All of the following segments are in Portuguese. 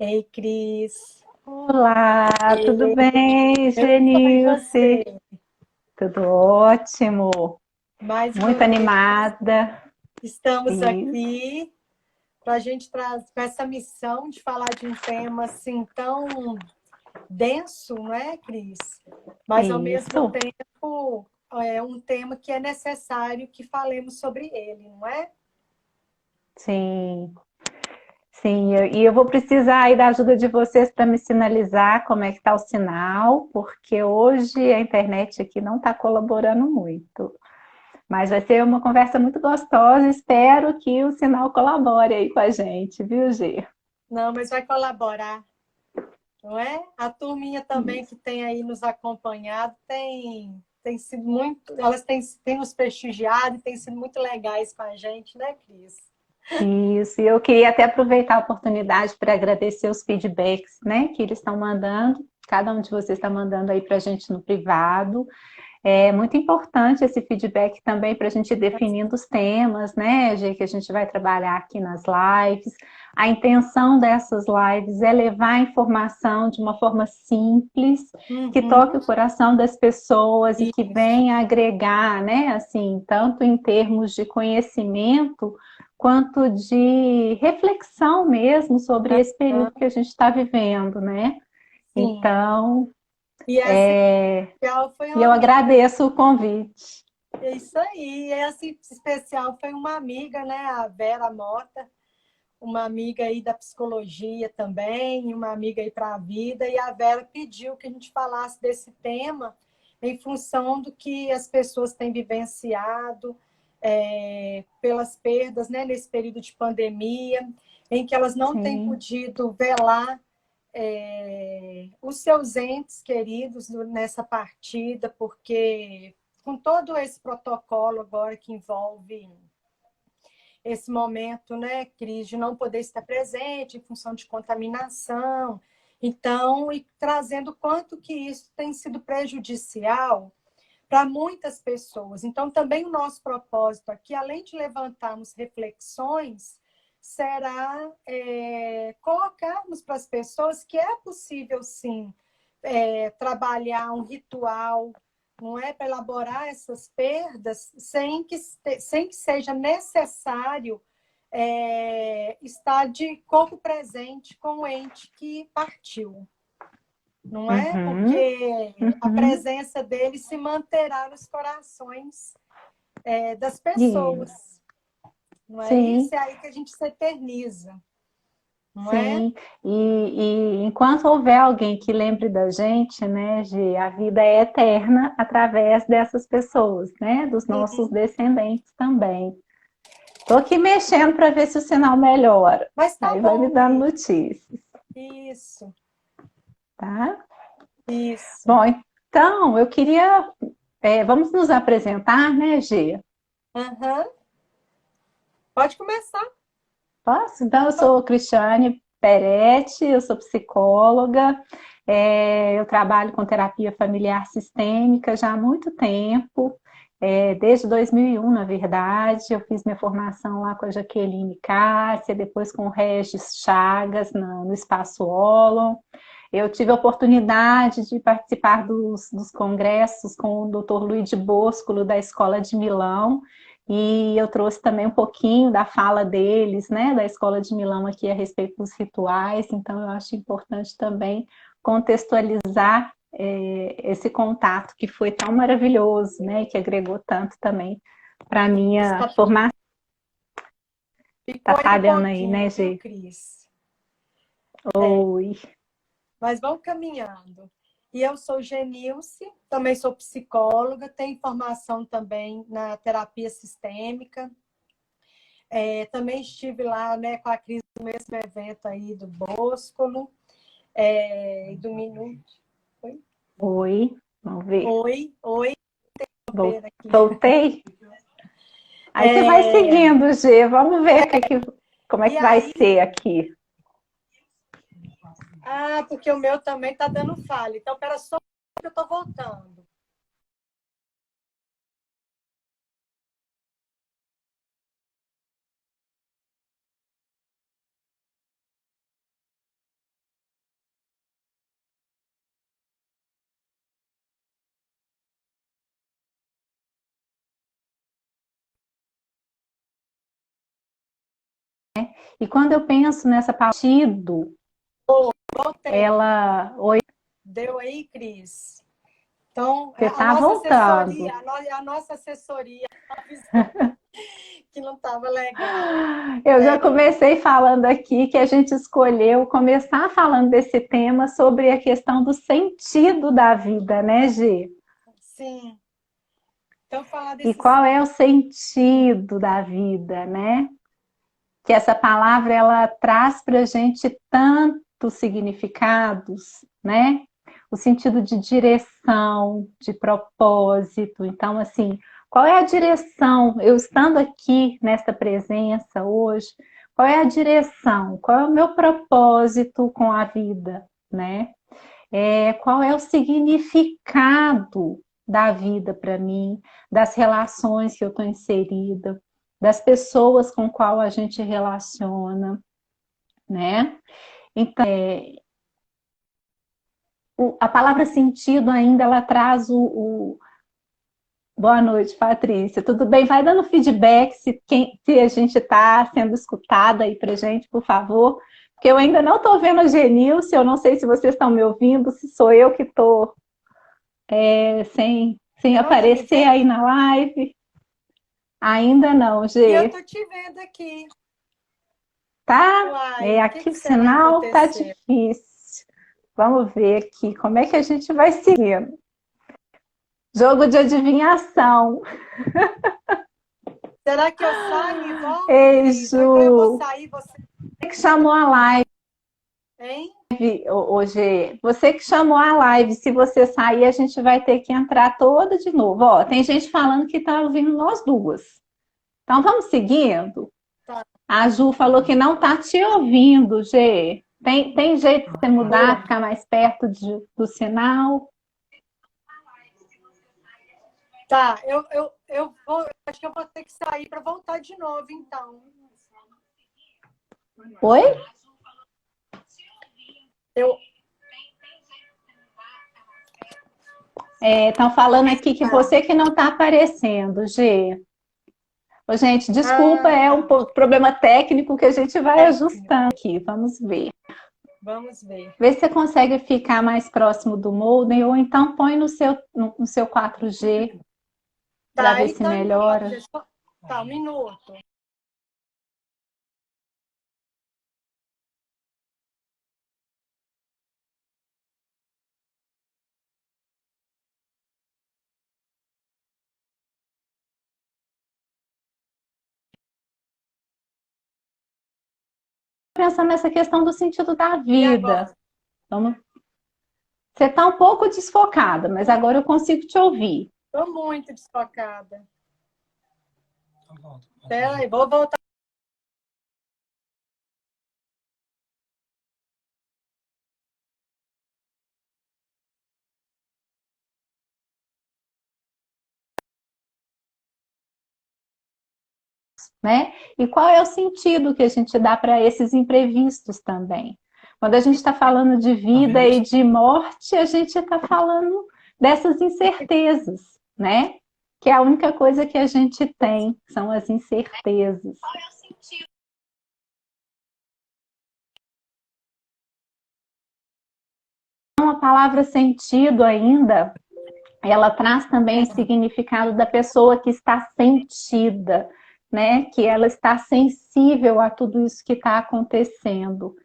Ei, Cris. Olá, tudo Ei, bem, eu tô em você. Genilce? Tudo ótimo, Mais uma muito vez animada. estamos E aqui para a gente trazer com essa missão de falar de um tema assim tão denso, não é, Cris? Mas ao mesmo isso, tempo é um tema que é necessário que falemos sobre ele, não é? sim, sim. E eu vou precisar aí da ajuda de vocês para me sinalizar como é que está o sinal, porque hoje a internet aqui não está colaborando muito. Mas vai ser uma conversa muito gostosa. Espero que o sinal colabore aí com a gente, viu, Gê? Não, mas vai colaborar, não é? A turminha também Isso. que tem aí nos acompanhado tem sido muito, elas têm nos prestigiado e têm sido muito legais com a gente, né, Cris? Isso, e eu queria até aproveitar a oportunidade para agradecer os feedbacks, né, que eles estão mandando. Cada um de vocês está mandando aí para a gente no privado. É muito importante esse feedback também para a gente ir definindo os temas, né, Gê, que a gente vai trabalhar aqui nas lives. A intenção dessas lives é levar a informação de uma forma simples, que toque Uhum, o coração das pessoas e que isso. venha agregar, né, assim, tanto em termos de conhecimento, quanto de reflexão mesmo sobre esse período Aham, que a gente está vivendo, né? sim. Então, E essa especial foi e uma eu amiga. agradeço o convite. É isso aí. Essa especial foi uma amiga, né? A Vera Mota, uma amiga aí da psicologia também, uma amiga aí para a vida. E a Vera pediu que a gente falasse desse tema em função do que as pessoas têm vivenciado pelas perdas, né? Nesse período de pandemia, em que elas não têm Sim, podido velar os seus entes queridos nessa partida, porque com todo esse protocolo agora que envolve esse momento, né, Cris, de não poder estar presente em função de contaminação, então, e trazendo quanto que isso tem sido prejudicial para muitas pessoas. Então, também o nosso propósito aqui, além de levantarmos reflexões, será colocarmos para as pessoas que é possível, sim, trabalhar um ritual, não é, para elaborar essas perdas sem que seja necessário estar de corpo presente com o ente que partiu, não é? uhum, Porque a uhum, presença dele se manterá nos corações das isso, pessoas, não é sim, isso? É aí que a gente se eterniza, não é? sim. E enquanto houver alguém que lembre da gente, né, Gi, a vida é eterna através dessas pessoas, né, dos nossos Sim, descendentes também. Estou aqui mexendo para ver se o sinal melhora. mas tá Aí vai me bom dando mesmo. notícias, Isso, tá? isso. Bom, então eu queria, vamos nos apresentar, né, Gi? Aham. Pode começar. Posso? Então, eu sou Cristiane Peretti, eu sou psicóloga, eu trabalho com terapia familiar sistêmica já há muito tempo, desde 2001, na verdade, eu fiz minha formação lá com a Jaqueline Cássia, depois com o Regis Chagas, no Espaço Olon. Eu tive a oportunidade de participar dos congressos com o Dr. Luigi Boscolo, da Escola de Milão, e eu trouxe também um pouquinho da fala deles, né, da Escola de Milão aqui a respeito dos rituais, então eu acho importante também contextualizar esse contato que foi tão maravilhoso, né, que agregou tanto também para a minha Está, formação. Tá ficou aí um falhando aí, né, pouquinho, viu, Gê? Cris? Oi. Mas vamos caminhando. E eu sou Genilce, também sou psicóloga, tenho formação também na terapia sistêmica. Também estive lá, né, com a Cris no mesmo evento aí do Boscolo, do Minuto. Oi? Oi, vamos ver. Oi, oi, ver aqui. Voltei? Aí você vai É, seguindo, Gê. Vamos ver como é e que vai aí, ser aqui. porque o meu também está dando falha. Então, espera só que eu estou voltando. E quando eu penso nessa partido, Voltei. ela... Oi, Deu aí, Cris? Então, você a está nossa voltando. assessoria, a nossa assessoria que não estava legal. Eu já comecei falando aqui que a gente escolheu começar falando desse tema sobre a questão do sentido da vida, né, Gi? Sim. Então, falar E desse... qual é o sentido da vida, né? Que essa palavra ela traz para a gente tantos significados, né? O sentido de direção, de propósito. Então, assim, qual é a direção? Eu estando aqui nesta presença hoje, qual é a direção? Qual é o meu propósito com a vida, né? Qual é o significado da vida para mim, das relações que eu estou inserida, das pessoas com qual a gente relaciona, né? Então, a palavra sentido ainda ela traz Boa noite, Patrícia. Tudo bem? Vai dando feedback se a gente está sendo escutada aí para gente, por favor. Porque eu ainda não estou vendo a Genilce, eu não sei se vocês estão me ouvindo, se sou eu que estou sem aparecer aí na live. Ainda não, Gê. E eu tô te vendo aqui. Tá? Uai, Aqui o sinal tá difícil. Vamos ver aqui como é que a gente vai seguindo. Jogo de adivinhação. Será que eu saio e volto? Ei, Ju. Então eu vou sair, você que chamou a live. Hein? Hoje, você que chamou a live, se você sair, a gente vai ter que entrar toda de novo. Ó, tem gente falando que tá ouvindo nós duas. Então vamos seguindo? Tá. A Ju falou que não tá te ouvindo, Gê. Tem jeito de você mudar, ficar mais perto do sinal? Tá, eu vou, acho que eu vou ter que sair para voltar de novo, então. Oi? Estão falando aqui que você que não está aparecendo, Gê. Ô, gente, desculpa, é um problema técnico que a gente vai ajustando aqui. Vamos ver. Vamos ver. Vê se você consegue ficar mais próximo do modem ou então põe no seu 4G para ver se melhora. Tá, um minuto. Pensando nessa questão do sentido da vida. Vamos... Você está um pouco desfocada, mas agora eu consigo te ouvir. Estou muito desfocada. Espera aí, vou voltar. Né? E qual é o sentido que a gente dá para esses imprevistos também? Quando a gente está falando de vida e de morte, a gente está falando dessas incertezas, né? Que é a única coisa que a gente tem, são as incertezas. Qual é o sentido? A palavra sentido ainda, ela traz também o significado da pessoa que está sentida, né? Que ela está sensível a tudo isso que está acontecendo.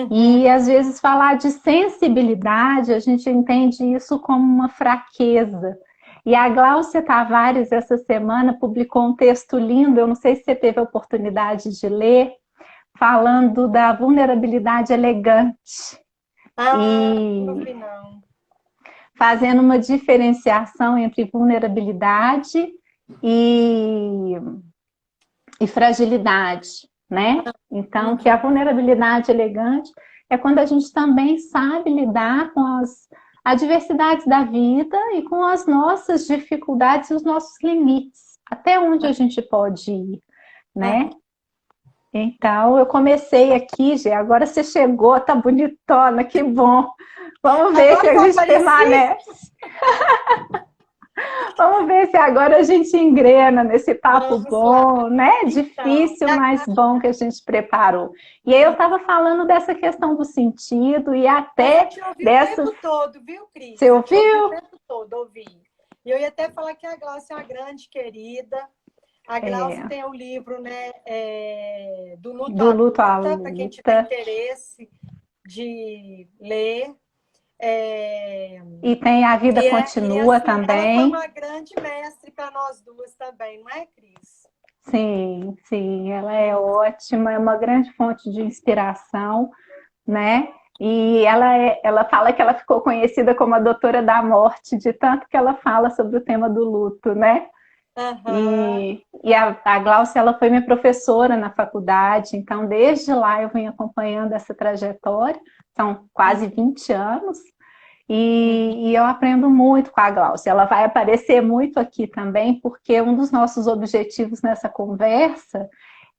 E às vezes falar de sensibilidade, a gente entende isso como uma fraqueza. E a Gláucia Tavares, essa semana, publicou um texto lindo, eu não sei se você teve a oportunidade de ler, falando da vulnerabilidade elegante. Não vi não. Fazendo uma diferenciação entre vulnerabilidade e fragilidade, né? Então, que a vulnerabilidade elegante é quando a gente também sabe lidar com as adversidades da vida e com as nossas dificuldades e os nossos limites, até onde a gente pode ir, né? Então, eu comecei aqui, Gê, agora você chegou, tá bonitona, que bom. Vamos ver se a gente permanece. Vamos ver se agora a gente engrena nesse papo Vamos lá. bom, né? Então, Difícil, mas bom que a gente preparou. E aí eu estava falando dessa questão do sentido e mas eu até te ouvi o dessa. tempo todo, viu, Você Cris? Eu te ouvi o ouviu? tempo todo, ouvi. E eu ia até falar que a Glaucia é uma grande querida. A Glaucia É, tem o livro, né, do Luto do à luto à Luta, para quem tiver luta. interesse de ler. É, E tem A Vida e Continua assim, ela foi também. uma grande mestre para nós duas também, não é, Cris? Sim, sim, ela é ótima, é uma grande fonte de inspiração, né? E ela fala que ela ficou conhecida como a doutora da morte, de tanto que ela fala sobre o tema do luto, né? Aham. E a Glaucia, ela foi minha professora na faculdade, então desde lá eu venho acompanhando essa trajetória, são quase 20 anos, e eu aprendo muito com a Glaucia. Ela vai aparecer muito aqui também, porque um dos nossos objetivos nessa conversa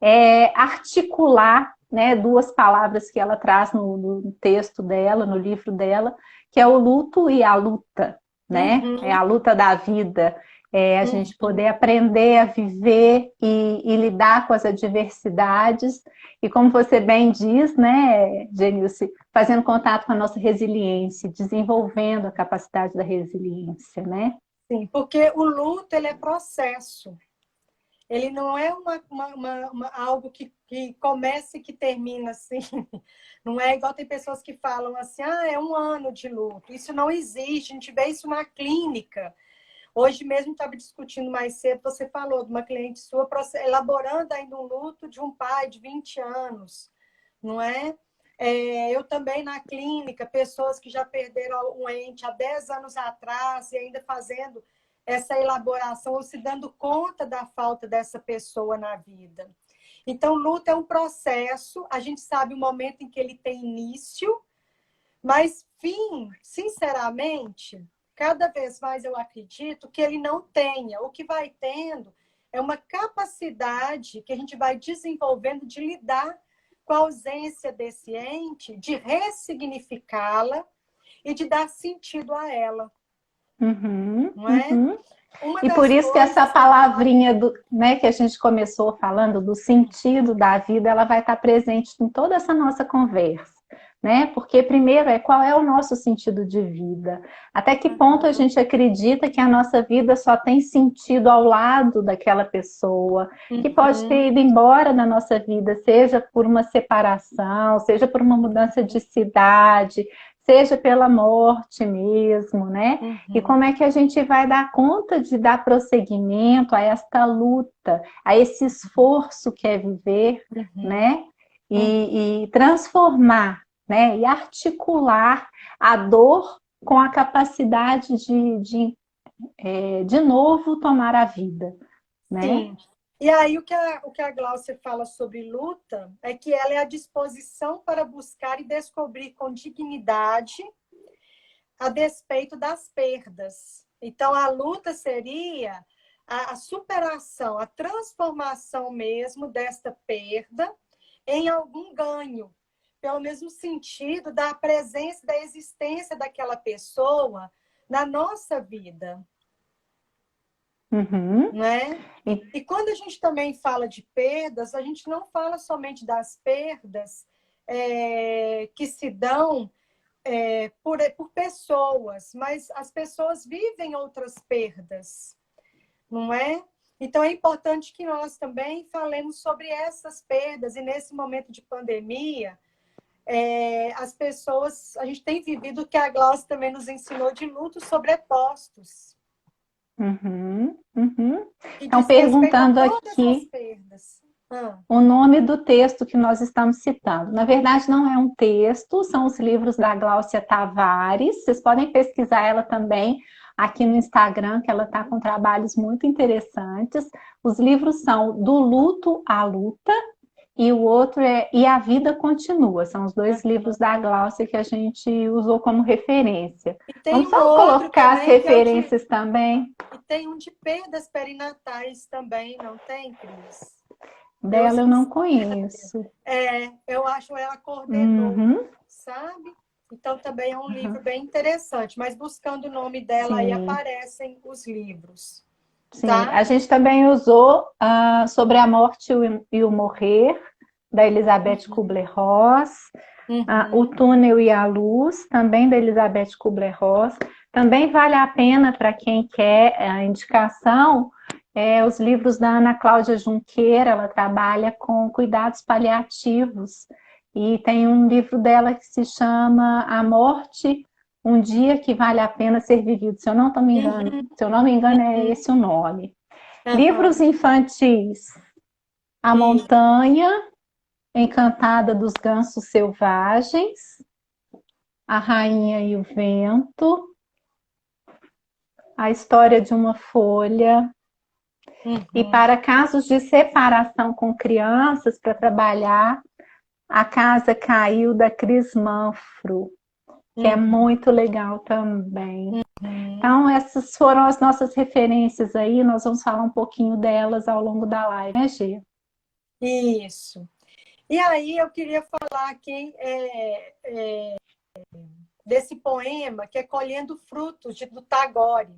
é articular, né, duas palavras que ela traz no texto dela, no livro dela, que é o luto e a luta, né? É Uhum. a luta da vida, é a gente Uhum. poder aprender a viver e lidar com as adversidades, e como você bem diz, né, Genilce, fazendo contato com a nossa resiliência, desenvolvendo a capacidade da resiliência, né? Sim, porque o luto ele é processo. Ele não é algo que começa e que termina assim. Não é igual tem pessoas que falam assim, ah, é um ano de luto. Isso não existe, a gente vê isso na clínica. Hoje mesmo estava discutindo mais cedo, você falou de uma cliente sua elaborando ainda um luto de um pai de 20 anos, não é? Eu também na clínica, pessoas que já perderam um ente há 10 anos atrás e ainda fazendo essa elaboração ou se dando conta da falta dessa pessoa na vida. Então, luto é um processo, a gente sabe o momento em que ele tem início, mas fim, sinceramente, cada vez mais eu acredito que ele não tenha. O que vai tendo é uma capacidade que a gente vai desenvolvendo de lidar com a ausência desse ente, de ressignificá-la e de dar sentido a ela, Uhum, não é? uhum. Uma E por das isso que essa coisas que a palavrinha do, né, que a gente começou falando do sentido da vida, ela vai estar presente em toda essa nossa conversa, né? Porque primeiro é qual é o nosso sentido de vida? Até que ponto a gente acredita que a nossa vida só tem sentido ao lado daquela pessoa, que pode Uhum, ter ido embora da nossa vida, seja por uma separação, seja por uma mudança de cidade, seja pela morte mesmo, né? E uhum, como é que a gente vai dar conta de dar prosseguimento a esta luta, a esse esforço que é viver, uhum, né? E transformar, né? E articular a dor com a capacidade de novo tomar a vida, né? sim. E aí o que a Glaucia fala sobre luta é que ela é a disposição para buscar e descobrir com dignidade a despeito das perdas. Então, a luta seria a superação, a transformação mesmo desta perda em algum ganho, pelo mesmo sentido da presença, da existência daquela pessoa na nossa vida, Uhum. né? E, E quando a gente também fala de perdas, a gente não fala somente das perdas que se dão por pessoas, mas as pessoas vivem outras perdas, não é? Então é importante que nós também falemos sobre essas perdas, e nesse momento de pandemia, as pessoas, a gente tem vivido o que a Glaucia também nos ensinou de lutos sobrepostos, uhum, uhum. que Então, diz respeito a perguntando todas as aqui perdas. Ah, o nome do texto que nós estamos citando. Na verdade, não é um texto, são os livros da Gláucia Tavares. Vocês podem pesquisar ela também aqui no Instagram, que ela está com trabalhos muito interessantes. Os livros são Do Luto à Luta e o outro é E a Vida Continua. São os dois livros da Gláucia que a gente usou como referência. e tem Vamos um só outro colocar as também que é o de referências também. e tem um de perdas perinatais também, não tem, Cris? Eu Dela eu não esqueci. conheço. Eu acho ela coordenou, Uhum. sabe? Então também é um livro bem interessante, mas buscando o nome dela aí Sim, aparecem os livros, sim. tá? A gente também usou Sobre a Morte e o Morrer, da Elizabeth Uhum, Kubler-Ross. O uhum, Túnel e a Luz, também da Elizabeth Kubler-Ross. Também vale a pena para quem quer a indicação, os livros da Ana Cláudia Junqueira, ela trabalha com cuidados paliativos. E tem um livro dela que se chama A Morte, um Dia que Vale a Pena Ser Vivido. uhum, Se eu não me engano, é uhum, esse o nome. Livros aham. infantis, A E, Montanha Encantada dos Gansos Selvagens, A Rainha e o Vento, A História de uma Folha. E uhum, para casos de separação com crianças, para trabalhar, A Casa Caiu, da Cris Manfro, que é uhum, muito legal também. uhum. Então, essas foram as nossas referências aí, nós vamos falar um pouquinho delas ao longo da live, né, Gê? Isso. E aí eu queria falar aqui desse poema que é Colhendo Frutos, do Tagore,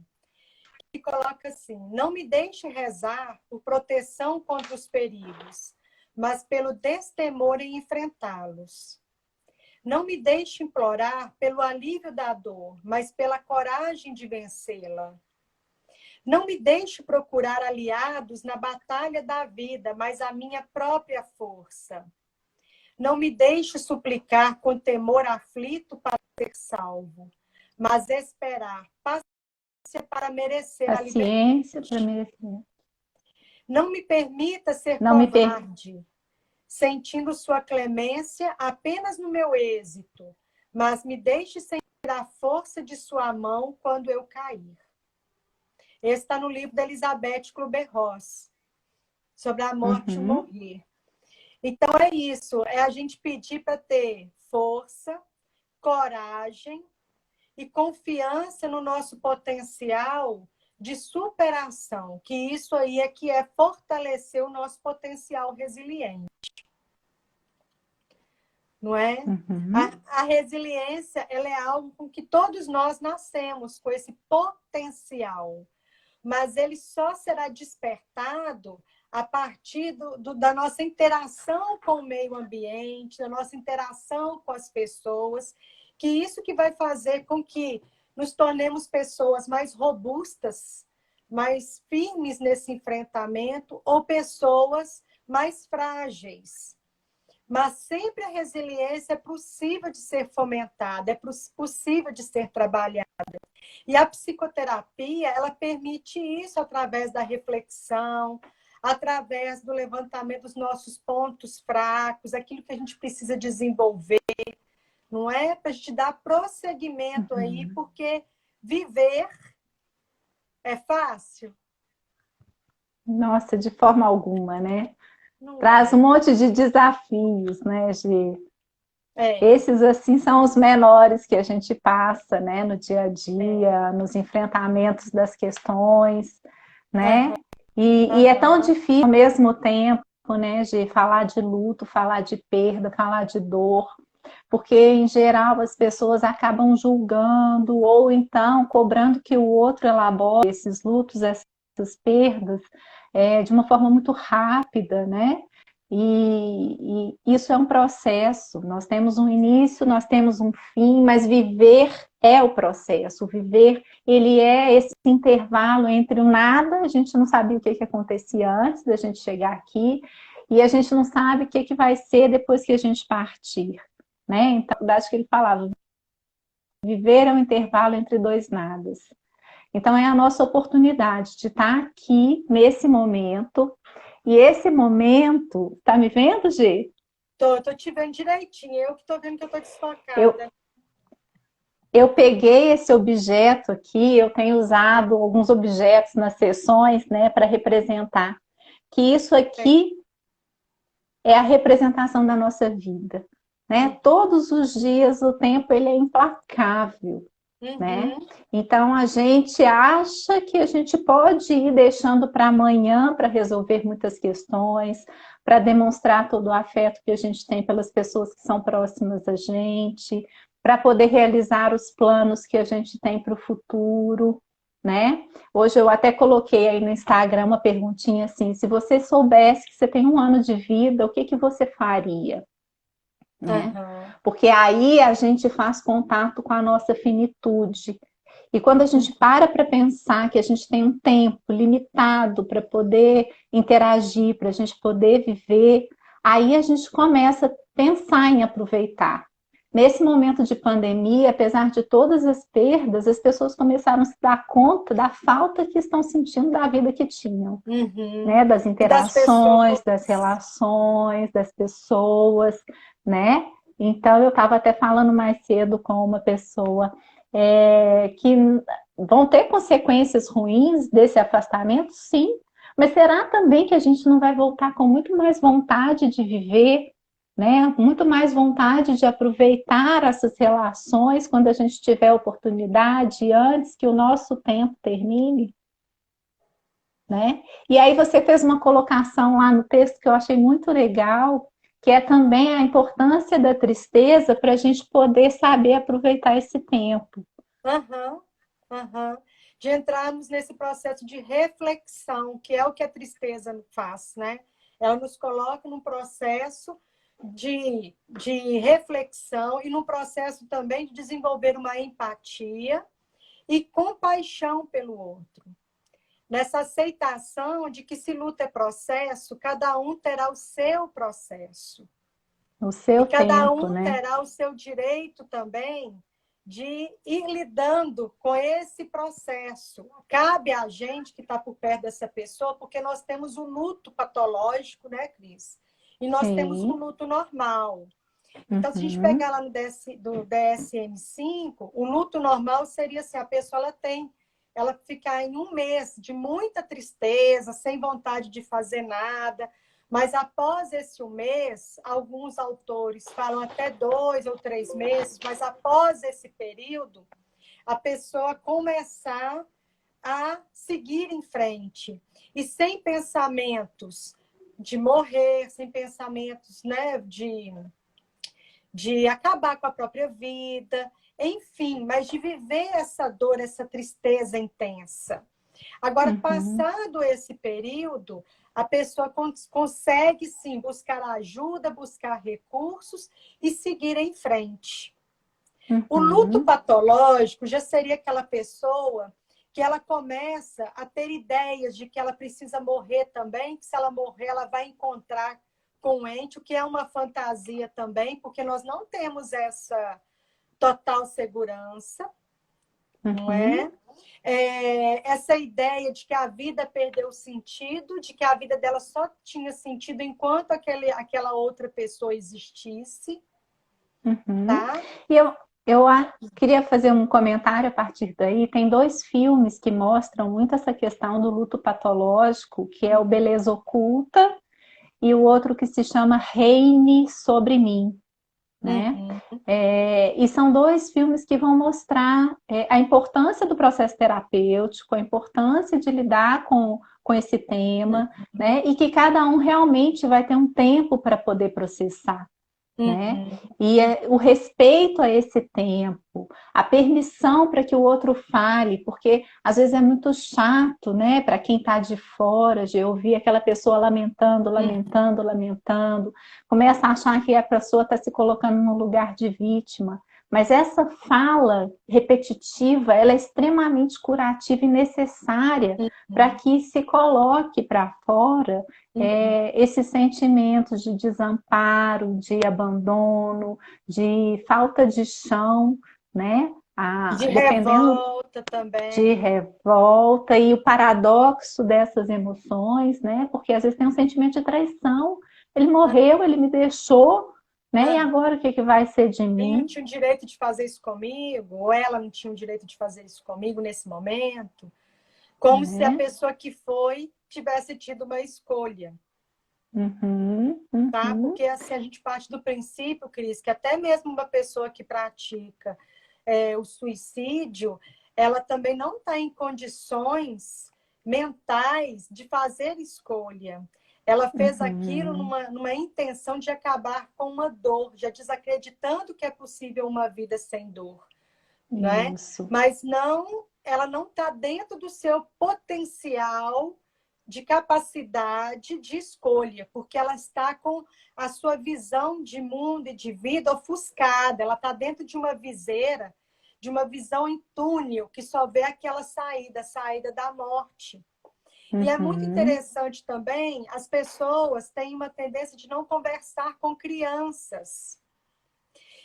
que coloca assim: não me deixe rezar por proteção contra os perigos, mas pelo destemor em enfrentá-los. Não me deixe implorar pelo alívio da dor, mas pela coragem de vencê-la. Não me deixe procurar aliados na batalha da vida, mas a minha própria força. Não me deixe suplicar com temor aflito para ser salvo, mas esperar paciência para merecer a liberdade. Paciência para merecer. Não me permita ser Não me per... covarde, sentindo sua clemência apenas no meu êxito, mas me deixe sentir a força de sua mão quando eu cair. Esse está no livro da Elizabeth Kubler-Ross, sobre a morte e o Uhum, morrer. Então é isso, é a gente pedir para ter força, coragem e confiança no nosso potencial de superação, que isso aí é que é fortalecer o nosso potencial resiliente, não é? uhum. A resiliência, ela é algo com que todos nós nascemos, com esse potencial, mas ele só será despertado a partir da nossa interação com o meio ambiente, da nossa interação com as pessoas, que isso que vai fazer com que nos tornemos pessoas mais robustas, mais firmes nesse enfrentamento, ou pessoas mais frágeis. Mas sempre a resiliência é possível de ser fomentada, é possível de ser trabalhada. E a psicoterapia, ela permite isso através da reflexão, através do levantamento dos nossos pontos fracos, aquilo que a gente precisa desenvolver, não é? Para a gente dar prosseguimento aí, Uhum. porque viver é fácil? Nossa, de forma alguma, né? Não Traz um é. monte de desafios, né, Gi? É. Esses, assim, são os menores que a gente passa, né, no dia a É. dia, nos enfrentamentos das questões, né? Aham, E é tão aham. difícil ao mesmo tempo, né, Gi, falar de luto, falar de perda, falar de dor, porque, em geral, as pessoas acabam julgando ou então cobrando que o outro elabore esses lutos, essas perdas, de uma forma muito rápida, né? E isso é um processo. Nós temos um início, nós temos um fim, mas viver é o processo. Viver, ele é esse intervalo entre o nada, a gente não sabia o que acontecia antes da gente chegar aqui, e a gente não sabe o que vai ser depois que a gente partir, né? Então, acho que ele falava, viver é um intervalo entre dois nadas. Então, é a nossa oportunidade de estar aqui nesse momento. E esse momento, tá me vendo, Gê? Tô te vendo direitinho. Eu que tô vendo que eu tô Eu, desfocada. eu peguei esse objeto aqui, eu tenho usado alguns objetos nas sessões, né, para representar que isso aqui é a representação da nossa vida, né? Todos os dias o tempo ele é implacável, né? Uhum. Então a gente acha que a gente pode ir deixando para amanhã para resolver muitas questões, para demonstrar todo o afeto que a gente tem pelas pessoas que são próximas a gente, para poder realizar os planos que a gente tem para o futuro, né? Hoje eu até coloquei aí no Instagram uma perguntinha assim: se você soubesse que você tem 1 ano de vida, o que que você faria? Né? Aham. Porque aí a gente faz contato com a nossa finitude. E quando a gente para pensar que a gente tem um tempo limitado para poder interagir, para a gente poder viver, aí a gente começa a pensar em aproveitar. Nesse momento de pandemia, apesar de todas as perdas, as pessoas começaram a se dar conta da falta que estão sentindo da vida que tinham, Uhum. né? Das E das pessoas. interações, das relações, das pessoas, né? Então, eu estava até falando mais cedo com uma pessoa que vão ter consequências ruins desse afastamento, sim, mas será também que a gente não vai voltar com muito mais vontade de viver, né? Muito mais vontade de aproveitar essas relações quando a gente tiver oportunidade, antes que o nosso tempo termine? Né? E aí você fez uma colocação lá no texto que eu achei muito legal, que é também a importância da tristeza para a gente poder saber aproveitar esse tempo. Aham, aham. De entrarmos nesse processo de reflexão, que é o que a tristeza faz, né? Ela nos coloca num processo de reflexão e num processo também de desenvolver uma empatia e compaixão pelo outro. Nessa aceitação de que se luta é processo, cada um terá o seu processo. O E seu cada tempo, um né? terá o seu direito também de ir lidando com esse processo. Cabe a gente que está por perto dessa pessoa, porque nós temos o luto patológico, né, Cris? E nós temos o Sim. luto normal. Então, se a gente Uhum. pegar lá no do DSM-5, o luto normal seria assim, a pessoa ela ficar em 1 mês de muita tristeza, sem vontade de fazer nada, mas após esse 1 mês, alguns autores falam até 2 ou 3 meses, mas após esse período, a pessoa começar a seguir em frente. E sem pensamentos de morrer, sem pensamentos, né, de acabar com a própria vida, enfim, mas de viver essa dor, essa tristeza intensa. Agora, Uhum. passado esse período, a pessoa consegue sim buscar ajuda, buscar recursos e seguir em frente. O luto Uhum. patológico já seria aquela pessoa que ela começa a ter ideias de que ela precisa morrer também, que se ela morrer, ela vai encontrar com o ente, o que é uma fantasia também, porque nós não temos essa total segurança, não é? Uhum. Essa ideia de que a vida perdeu sentido, de que a vida dela só tinha sentido enquanto aquela outra pessoa existisse, Uhum. tá? E queria fazer um comentário a partir daí. Tem 2 filmes que mostram muito essa questão do luto patológico, que é o Beleza Oculta e o outro que se chama Reine Sobre Mim, né? Uhum, E são 2 filmes que vão mostrar a importância do processo terapêutico, a importância de lidar com esse tema, né? E que cada um realmente vai ter um tempo para poder processar, né? uhum, E o respeito a esse tempo, a permissão para que o outro fale, porque às vezes é muito chato, né, para quem está de fora, de ouvir aquela pessoa lamentando, uhum. lamentando, lamentando, começa a achar que a pessoa está se colocando no lugar de vítima. Mas essa fala repetitiva, ela é extremamente curativa e necessária para Uhum, que se coloque para fora uhum. esses sentimentos de desamparo, de abandono, de falta de chão, né? De Dependendo revolta de também. revolta e o paradoxo dessas emoções, né? Porque às vezes tem um sentimento de traição. Ele morreu, ele me deixou, né? E Ah, agora o que que vai ser de ele não mim? tinha o direito de fazer isso comigo, ou ela não tinha o direito de fazer isso comigo nesse momento. Como se a Né? pessoa que foi tivesse tido uma escolha, Uhum, tá? uhum, Porque assim a gente parte do princípio, Cris, que até mesmo uma pessoa que pratica o suicídio, ela também não está em condições mentais de fazer escolha. Ela fez aquilo numa intenção de acabar com uma dor, já desacreditando que é possível uma vida sem dor, né? Isso. Mas não, ela não está dentro do seu potencial de capacidade de escolha, porque ela está com a sua visão de mundo e de vida ofuscada. Ela está dentro de uma viseira, de uma visão em túnel, que só vê aquela saída, a saída da morte. E é muito interessante também, as pessoas têm uma tendência de não conversar com crianças.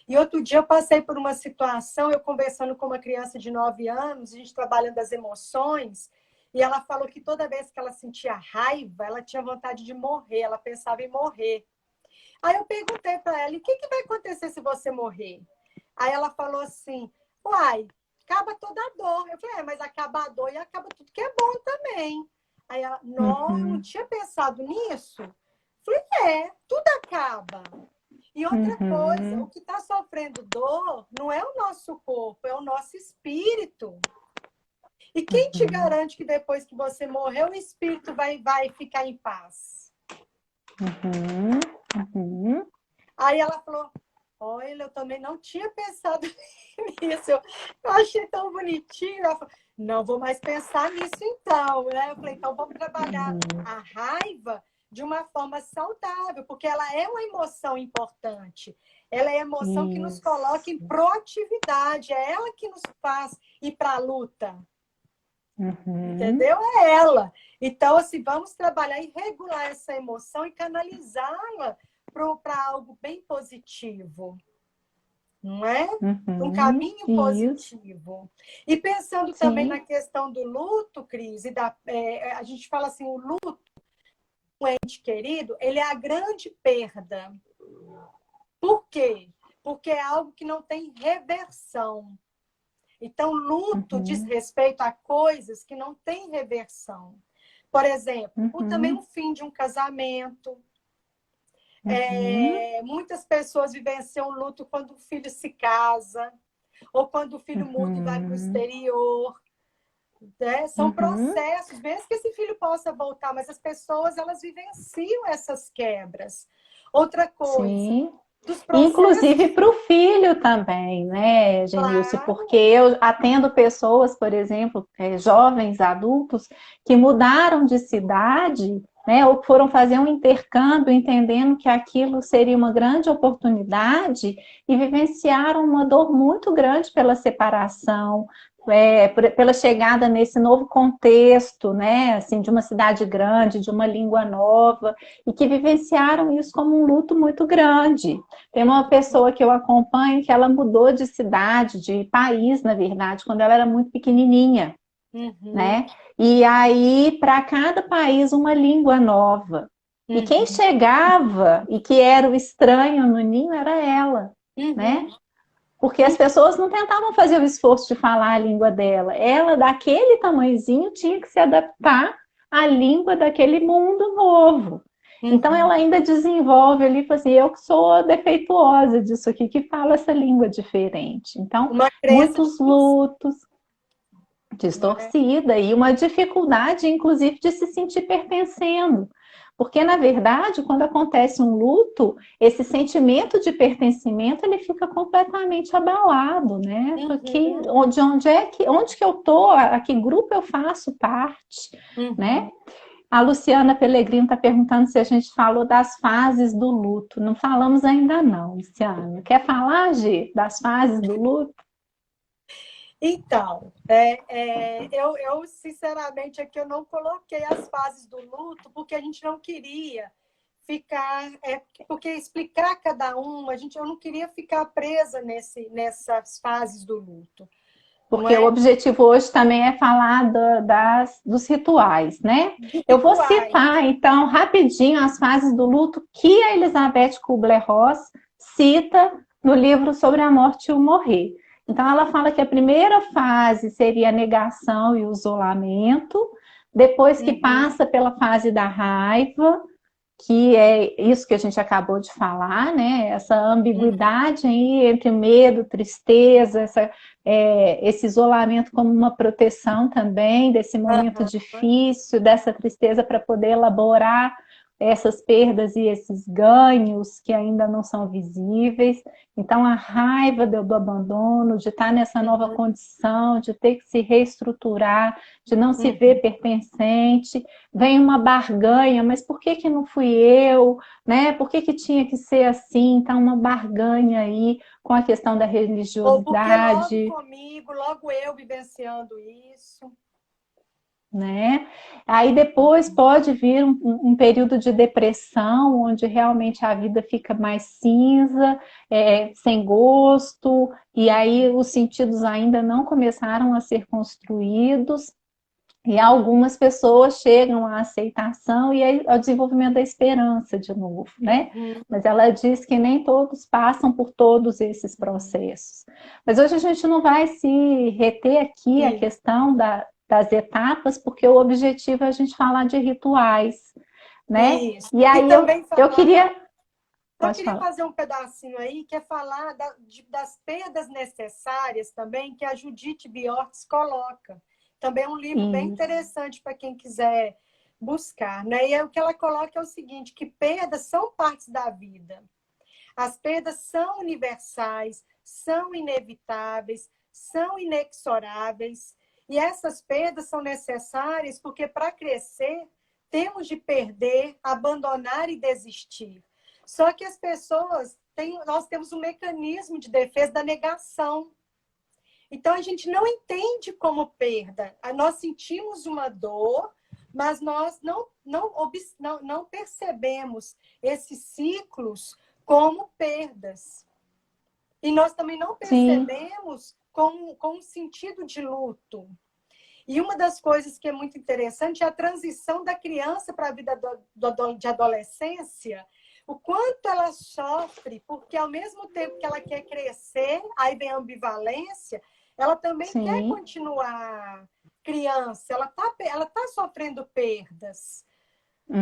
E outro dia eu passei por uma situação, eu conversando com uma criança de 9 anos, a gente trabalhando as emoções, e ela falou que toda vez que ela sentia raiva, ela tinha vontade de morrer, ela pensava em morrer. Aí eu perguntei para ela, e o que vai acontecer se você morrer? Aí ela falou assim, uai, acaba toda a dor. Eu falei, mas acaba a dor e acaba tudo que é bom também. Aí ela, não, eu não tinha pensado nisso. Eu falei, tudo acaba. E outra coisa, o que está sofrendo dor não é o nosso corpo, é o nosso espírito. E quem te garante que depois que você morrer, o espírito vai ficar em paz? Aí ela falou, olha, eu também não tinha pensado nisso. Eu achei tão bonitinho. Ela falou, não vou mais pensar nisso então, né? Eu falei, então vamos trabalhar a raiva de uma forma saudável, porque ela é uma emoção importante. Ela é a emoção que nos coloca em proatividade, é ela que nos faz ir para a luta. Entendeu? É ela. Então, assim, vamos trabalhar e regular essa emoção e canalizá-la para algo bem positivo. Não é? Um caminho positivo. E pensando também na questão do luto, Cris, a gente fala assim, o luto, um ente querido, ele é a grande perda. Por quê? Porque é algo que não tem reversão. Então, luto diz respeito a coisas que não têm reversão. Por exemplo, também o fim de um casamento. Muitas pessoas vivenciam luto quando o filho se casa, ou quando o filho muda e vai para o exterior. Né? São processos, mesmo que esse filho possa voltar, mas as pessoas, elas vivenciam essas quebras. Outra coisa, dos processos... Inclusive para o filho também, né, Genilce? Claro. Porque eu atendo pessoas, por exemplo, jovens adultos, que mudaram de cidade, né, ou foram fazer um intercâmbio, entendendo que aquilo seria uma grande oportunidade e vivenciaram uma dor muito grande pela separação, pela chegada nesse novo contexto, né, assim, de uma cidade grande, de uma língua nova, e que vivenciaram isso como um luto muito grande. Tem uma pessoa que eu acompanho que ela mudou de cidade, de país, na verdade, quando ela era muito pequenininha, né? E aí, para cada país, uma língua nova. E quem chegava e que era o estranho no ninho era ela, né? Porque as pessoas não tentavam fazer o esforço de falar a língua dela. Ela, daquele tamanhozinho, tinha que se adaptar à língua daquele mundo novo. Então, ela ainda desenvolve ali, assim, eu que sou defeituosa disso aqui, que fala essa língua diferente. Então, muitos lutos, distorcida, e uma dificuldade, inclusive, de se sentir pertencendo. Porque, na verdade, quando acontece um luto, esse sentimento de pertencimento, ele fica completamente abalado, né? Porque onde que eu tô, a que grupo eu faço parte, né? A Luciana Pellegrino está perguntando se a gente falou das fases do luto. Não falamos ainda não, Luciana. Quer falar, Gi, das fases do luto? Então, eu sinceramente aqui eu não coloquei as fases do luto porque a gente não queria ficar, porque explicar cada uma, eu não queria ficar presa nessas fases do luto. Porque o objetivo hoje também é falar dos rituais, né? Eu vou citar, então, rapidinho as fases do luto que a Elizabeth Kubler-Ross cita no livro sobre a morte e o morrer. Então, ela fala que a primeira fase seria a negação e o isolamento, depois que passa pela fase da raiva, que é isso que a gente acabou de falar, né? Essa ambiguidade aí entre medo, tristeza, esse isolamento como uma proteção também desse momento difícil, dessa tristeza para poder elaborar essas perdas e esses ganhos que ainda não são visíveis. Então, a raiva do abandono, de estar nessa nova condição, de ter que se reestruturar, de não se ver pertencente, vem uma barganha, mas por que que não fui eu, né? Por que que tinha que ser assim? Então, uma barganha aí com a questão da Ou porque logo religiosidade, comigo, logo eu vivenciando isso. né? Aí depois pode vir um período de depressão, onde realmente a vida fica mais cinza, sem gosto, e aí os sentidos ainda não começaram a ser construídos, e algumas pessoas chegam à aceitação e ao desenvolvimento da esperança de novo, né? Mas ela diz que nem todos passam por todos esses processos. Mas hoje a gente não vai se reter aqui a questão das etapas, porque o objetivo é a gente falar de rituais, né? Isso. E aí também eu queria... Eu Pode queria falar. fazer um pedacinho aí, que é falar das perdas necessárias também, que a Judith Bjork coloca. Também é um livro bem interessante para quem quiser buscar, né? E o que ela coloca é o seguinte, que perdas são partes da vida. As perdas são universais, são inevitáveis, são inexoráveis. E essas perdas são necessárias porque, para crescer, temos de perder, abandonar e desistir. Só que as pessoas nós temos um mecanismo de defesa da negação. Então, a gente não entende como perda. Nós sentimos uma dor, mas nós não percebemos esses ciclos como perdas. E nós também não percebemos com um sentido de luto. E uma das coisas que é muito interessante é a transição da criança para a vida de adolescência, o quanto ela sofre, porque ao mesmo tempo que ela quer crescer, aí vem a ambivalência, ela também quer continuar criança, ela tá sofrendo perdas.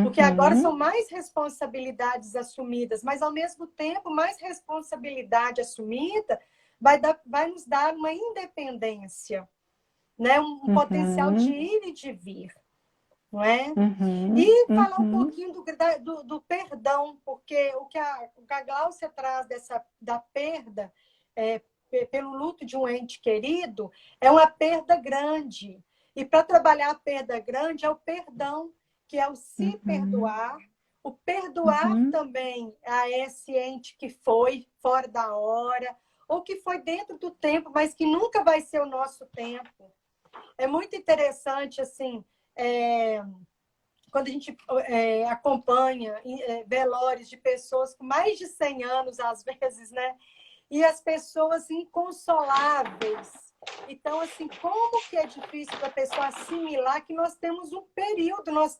Porque agora são mais responsabilidades assumidas, mas ao mesmo tempo, mais responsabilidade assumida vai nos dar uma independência, né? Um potencial de ir e de vir. Não é? E falar um pouquinho do perdão, porque o que a Gláucia traz da perda pelo luto de um ente querido é uma perda grande. E para trabalhar a perda grande é o perdão, que é o se perdoar, o perdoar também a esse ente que foi fora da hora, ou que foi dentro do tempo, mas que nunca vai ser o nosso tempo. É muito interessante, assim, quando a gente acompanha velórios de pessoas com mais de 100 anos, às vezes, né? E as pessoas inconsoláveis. Então, assim, como que é difícil para a pessoa assimilar que nós temos um período, nós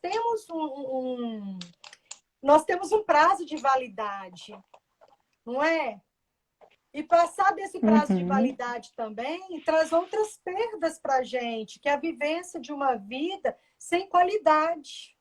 temos um prazo de validade, não é? E passar desse prazo de validade também traz outras perdas para a gente, que é a vivência de uma vida sem qualidade.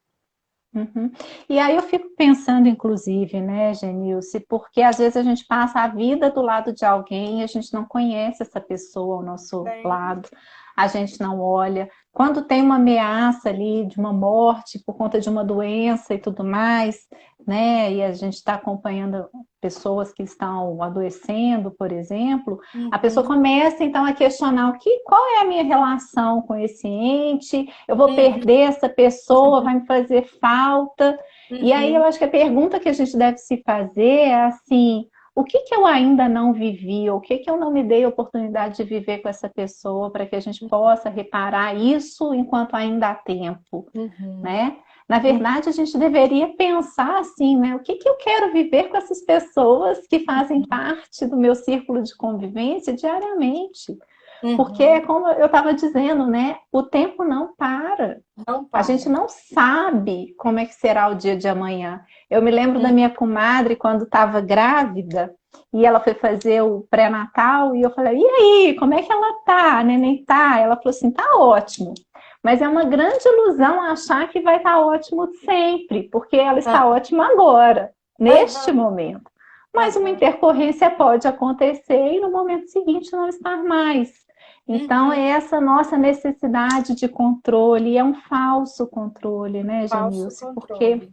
E aí eu fico pensando, inclusive, né, Genilce, porque às vezes a gente passa a vida do lado de alguém e a gente não conhece essa pessoa ao nosso lado, a gente não olha. Quando tem uma ameaça ali de uma morte por conta de uma doença e tudo mais, né, e a gente está acompanhando pessoas que estão adoecendo, por exemplo, a pessoa começa então a questionar qual é a minha relação com esse ente, eu vou perder essa pessoa, vai me fazer falta. E aí eu acho que a pergunta que a gente deve se fazer é assim, o que eu ainda não vivi, ou o que eu não me dei a oportunidade de viver com essa pessoa para que a gente possa reparar isso enquanto ainda há tempo, né? Na verdade, a gente deveria pensar assim, né? O que eu quero viver com essas pessoas que fazem parte do meu círculo de convivência diariamente? Porque, como eu estava dizendo, né? O tempo não para. Não para. A gente não sabe como é que será o dia de amanhã. Eu me lembro da minha comadre quando estava grávida e ela foi fazer o pré-natal e eu falei, e aí, como é que ela tá? A neném tá? Ela falou assim, tá ótimo. Mas é uma grande ilusão achar que vai estar ótimo sempre, porque ela está ótima agora, neste momento. Mas uma intercorrência pode acontecer e no momento seguinte não estar mais. Então, é essa nossa necessidade de controle, é um falso controle, né, Genilce? Porque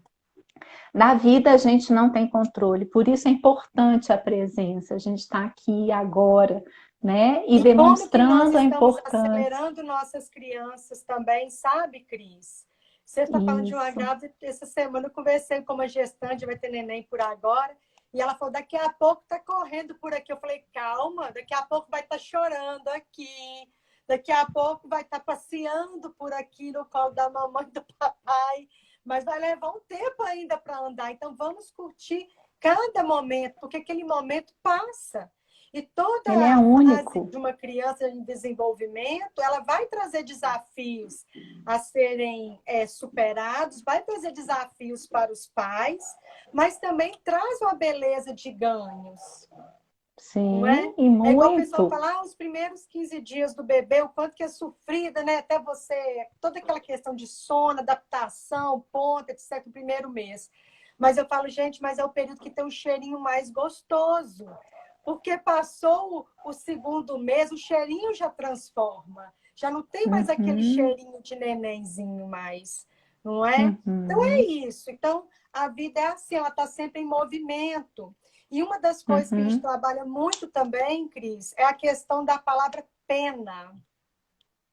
Na vida a gente não tem controle, por isso é importante a presença, a gente está aqui agora, né? E E como que nós demonstrando a estamos importância. acelerando nossas crianças também, sabe, Cris? Você está falando de uma Isso. grávida, essa semana eu conversei com uma gestante, vai ter neném por agora, e ela falou, daqui a pouco está correndo por aqui. Eu falei, calma, daqui a pouco vai estar chorando aqui, daqui a pouco vai estar passeando por aqui no colo da mamãe e do papai, mas vai levar um tempo ainda para andar. Então vamos curtir cada momento, porque aquele momento passa. E Ele é toda fase único. de uma criança em desenvolvimento, ela vai trazer desafios a serem superados, vai trazer desafios para os pais, mas também traz uma beleza de ganhos, não é? Sim, e É igual o pessoal muito. falar, os primeiros 15 dias do bebê, o quanto que é sofrida, né? Até você, toda aquela questão de sono, adaptação, ponta, etc., o primeiro mês. Mas eu falo, gente, mas é o período que tem um cheirinho mais gostoso. Porque passou o segundo mês, o cheirinho já transforma. Já não tem mais aquele Uhum, cheirinho de nenenzinho mais, não é? Então é uhum, isso. Então a vida é assim, ela está sempre em movimento. E uma das coisas que a gente uhum, trabalha muito também, Cris, é a questão da palavra pena.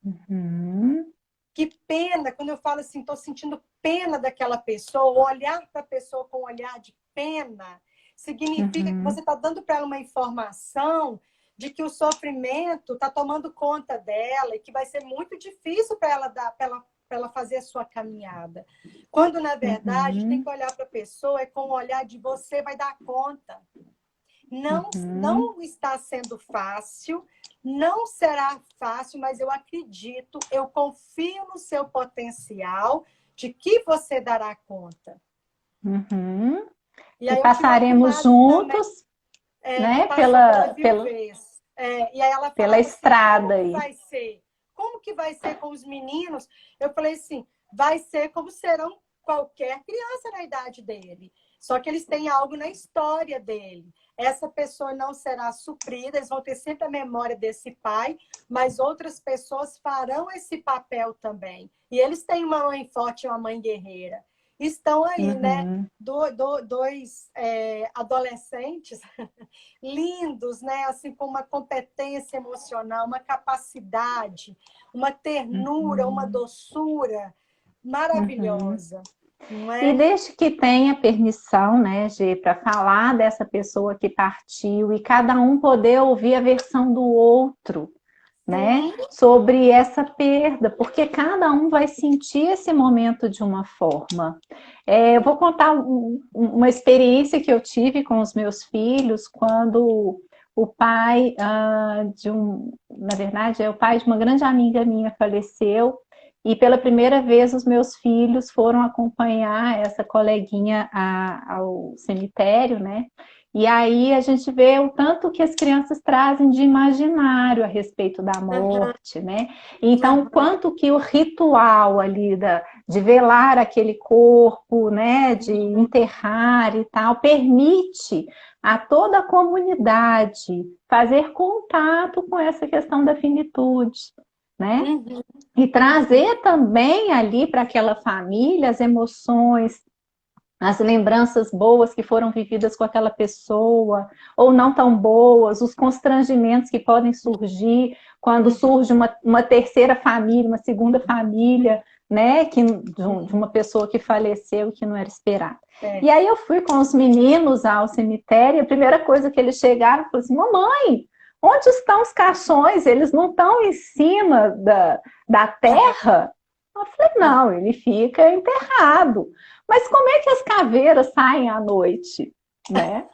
uhum, Que pena, quando eu falo assim, estou sentindo pena daquela pessoa, olhar para a pessoa com um olhar de pena, significa que você uhum, está dando para ela uma informação de que o sofrimento está tomando conta dela e que vai ser muito difícil para ela dar, para ela fazer a sua caminhada. Quando, na verdade, tem uhum, que olhar para a pessoa é com o olhar de você vai dar conta. Não, uhum, não está sendo fácil, não será fácil, mas eu acredito, eu confio no seu potencial de que você dará conta. uhum. E E aí eu tive uma passaremos comadre também juntos, que né, passou pela pela, viuvez. E aí ela pela falava assim, estrada como que aí. vai ser? Como que vai ser com os meninos? Eu falei assim, vai ser como serão qualquer criança na idade dele. Só que eles têm algo na história dele. Essa pessoa não será suprida, eles vão ter sempre a memória desse pai, mas outras pessoas farão esse papel também. E eles têm uma mãe forte e uma mãe guerreira. Estão aí, né? Uhum, Dois adolescentes lindos, né? Assim, com uma competência emocional, uma capacidade, uma ternura, uma uhum, doçura uhum. maravilhosa, não E é? desde que tenha permissão, né, Gê, para falar dessa pessoa que partiu e cada um poder ouvir a versão do outro, né, Sim. sobre essa perda, porque cada um vai sentir esse momento de uma forma. Eu vou contar uma experiência que eu tive com os meus filhos quando o pai na verdade, é o pai de uma grande amiga minha faleceu. E pela primeira vez os meus filhos foram acompanhar essa coleguinha ao cemitério, né? E aí a gente vê o tanto que as crianças trazem de imaginário a respeito da Aham, morte, né? Então, o aham, quanto que o ritual ali de velar aquele corpo, né, de enterrar e tal, permite a toda a comunidade fazer contato com essa questão da finitude, né? uhum, E uhum, trazer também ali para aquela família as emoções, as lembranças boas que foram vividas com aquela pessoa, ou não tão boas, os constrangimentos que podem surgir quando uhum, surge uma terceira família, uma segunda família, né, de uhum. uma pessoa que faleceu e que não era esperada. É. E aí eu fui com os meninos ao cemitério, a primeira coisa que eles chegaram, falaram assim, mamãe, onde estão os caixões? Eles não estão em cima da Aham, terra? Eu falei, aham, não, ele fica enterrado. Mas como é que as caveiras saem à noite, né?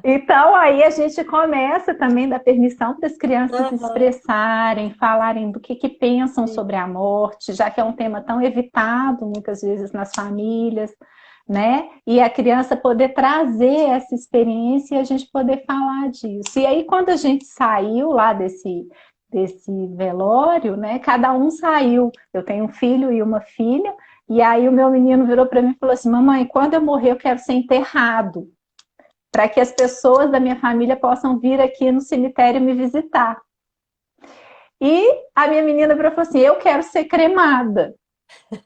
Então, aí a gente começa também a dar permissão para as crianças aham, expressarem, falarem do que pensam sim. sobre a morte, já que é um tema tão evitado muitas vezes nas famílias, né? E a criança poder trazer essa experiência e a gente poder falar disso. E aí, quando a gente saiu lá desse velório, né? Cada um saiu. Eu tenho um filho e uma filha, e aí o meu menino virou para mim e falou assim: mamãe, quando eu morrer, eu quero ser enterrado para que as pessoas da minha família possam vir aqui no cemitério me visitar. E a minha menina virou e falou assim: eu quero ser cremada.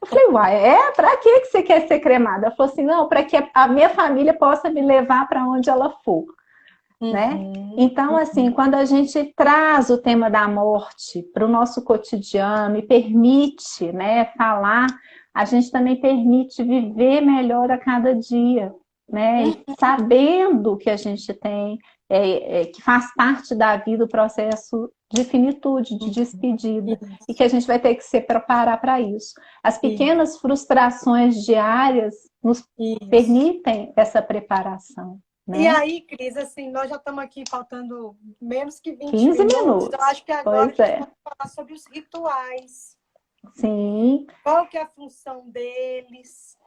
Eu falei, uai, para que você quer ser cremada? Ela falou assim, não, para que a minha família possa me levar para onde ela for, né? Uhum, Então, assim, uhum. quando a gente traz o tema da morte para o nosso cotidiano e permite, né, falar, a gente também permite viver melhor a cada dia, né? E sabendo que a gente tem, que faz parte da vida o processo de finitude, de despedida, e que a gente vai ter que se preparar para isso. As Isso, pequenas frustrações diárias nos isso. permitem essa preparação, E né? aí, Cris, assim, nós já estamos aqui faltando menos que 20 15 minutos. Eu minutos. acho que agora a Pois gente é. pode falar sobre os rituais. Sim. Qual que é a função deles,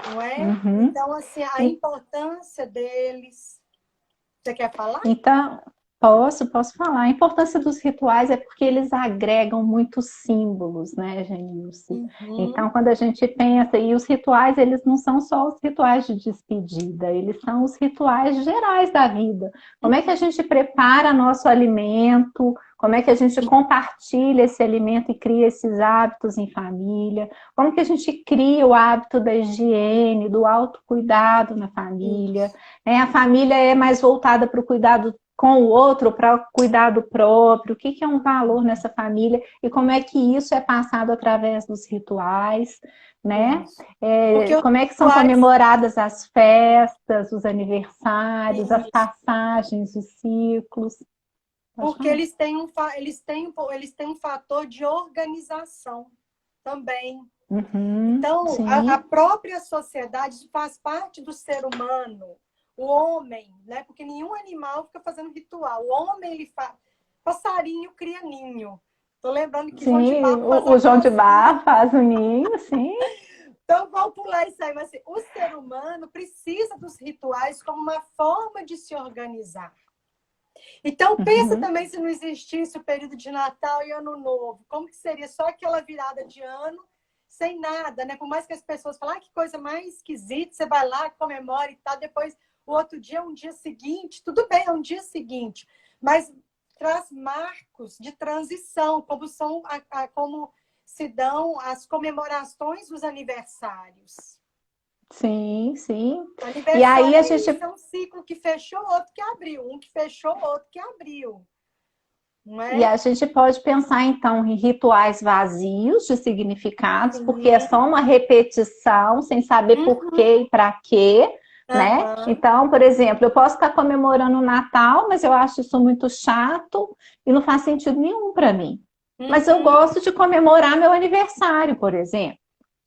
não é? Uhum. Então, assim, a importância deles. Você quer falar? Então, posso falar. A importância dos rituais é porque eles agregam muitos símbolos, né, Genice? Então, Uhum. quando a gente pensa, e os rituais, eles não são só os rituais de despedida, eles são os rituais gerais da vida. Como é que a gente prepara nosso alimento? Como é que a gente compartilha esse alimento e cria esses hábitos em família? Como que a gente cria o hábito da higiene, do autocuidado na família? Isso. Né? A família é mais voltada para o cuidado com o outro, para o cuidado próprio, o que, que é um valor nessa família e como é que isso é passado através dos rituais, né? Isso. Porque os Como é que são rituais, comemoradas as festas, os aniversários, as isso. passagens, os ciclos. Pode Porque falar. eles têm um fator de organização também. Uhum, Então, a sim, própria sociedade isso faz parte do ser humano. O homem, né? Porque nenhum animal fica fazendo ritual. O homem, ele faz. Passarinho cria ninho. Estou lembrando que João de sim, Barro faz o a João de casinha. Bar faz o ninho, sim. Então, vamos pular isso aí. Mas assim, o ser humano precisa dos rituais como uma forma de se organizar. Então, pensa Uhum, também se não existisse o período de Natal e Ano Novo. Como que seria só aquela virada de ano sem nada, né? Por mais que as pessoas falem, que coisa mais esquisita, você vai lá, comemora e tal, depois o outro dia é um dia seguinte, tudo bem, é um dia seguinte, mas traz marcos de transição, como se dão as comemorações dos aniversários. sim, sim. E aí Aniversário a é isso, gente é um ciclo que fechou, outro que abriu, um que fechou, outro que abriu, não E é? a gente pode pensar, então, em rituais vazios de significados, porque é Sim. só uma repetição, sem saber por Uhum. quê e para quê, né? Aham. Então, por exemplo, eu posso estar comemorando o Natal, mas eu acho isso muito chato e não faz sentido nenhum para mim. Mas eu Uhum. gosto de comemorar meu aniversário, por exemplo,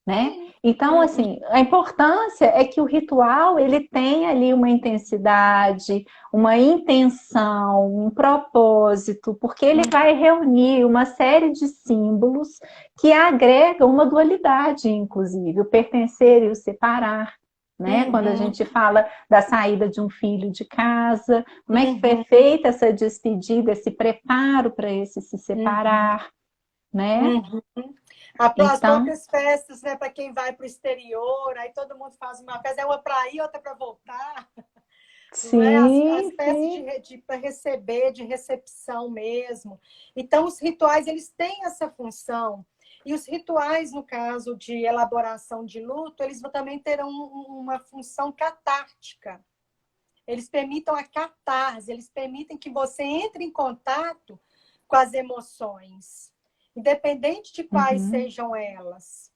né? Sim. Então, Uhum. assim, a importância é que o ritual ele tem ali uma intensidade, uma intenção, um propósito, porque ele vai reunir uma série de símbolos que agregam uma dualidade, inclusive, o pertencer e o separar. Né? Quando a Uhum. gente fala da saída de um filho de casa, como é que foi Uhum. feita essa despedida, esse preparo para esse se Uhum. separar, né? Uhum. As Então, próprias festas, né, para quem vai para o exterior, aí todo mundo faz uma festa, é uma para ir, outra para voltar, não é? As sim, festas sim. para receber, de recepção mesmo. Então, os rituais, eles têm essa função. E os rituais, no caso de elaboração de luto, eles também terão uma função catártica. Eles permitem a catarse, eles permitem que você entre em contato com as emoções, independente de quais Uhum. sejam elas,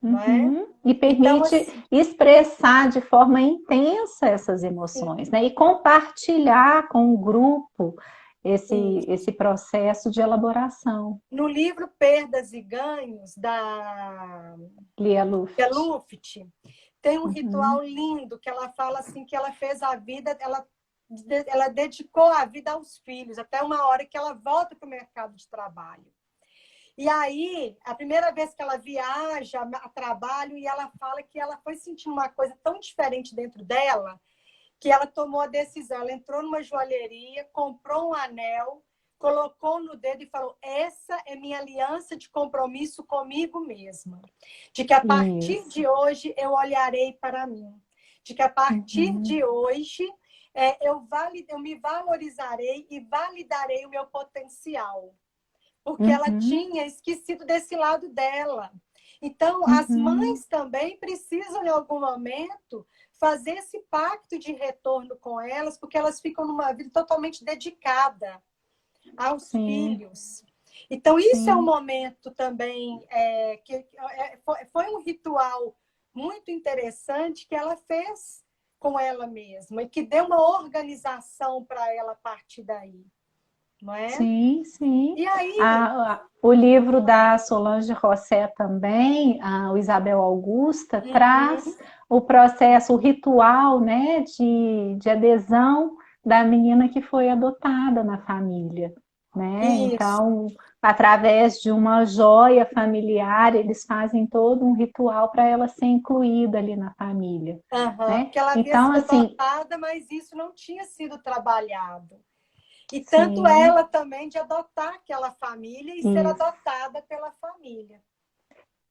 não é? Uhum. E Então, permite assim, expressar de forma intensa essas emoções, né? E compartilhar com o grupo esse processo de elaboração. no livro Perdas e Ganhos, da Lia Luft. Luft, tem um ritual Uhum. lindo que ela fala assim que ela fez a vida, ela dedicou a vida aos filhos, até uma hora que ela volta para o mercado de trabalho. E aí, a primeira vez que ela viaja a trabalho, e ela fala que ela foi sentindo uma coisa tão diferente dentro dela, que ela tomou a decisão. Ela entrou numa joalheria, comprou um anel, colocou no dedo e falou: essa é minha aliança de compromisso comigo mesma. De que a partir Isso. de hoje eu olharei para mim. De que a partir Uhum. de hoje eu me valorizarei e validarei o meu potencial porque ela Uhum. tinha esquecido desse lado dela. Então, as Uhum. mães também precisam, em algum momento, fazer esse pacto de retorno com elas, porque elas ficam numa vida totalmente dedicada aos Sim, filhos. Então, isso é um sim. momento também foi um ritual muito interessante que ela fez com ela mesma e que deu uma organização para ela a partir daí, não é? Sim, sim. E aí, O livro da Solange Rossé também, o Isabel Augusta, traz uhum, o processo, o ritual, né, de adesão da menina que foi adotada na família, né? isso, Então, através de uma joia familiar, eles fazem todo um ritual para ela ser incluída ali na família, uhum, né? porque ela havia Então, sido assim, adotada, mas isso não tinha sido trabalhado. E tanto sim, ela também de adotar aquela família e ser isso. adotada pela família.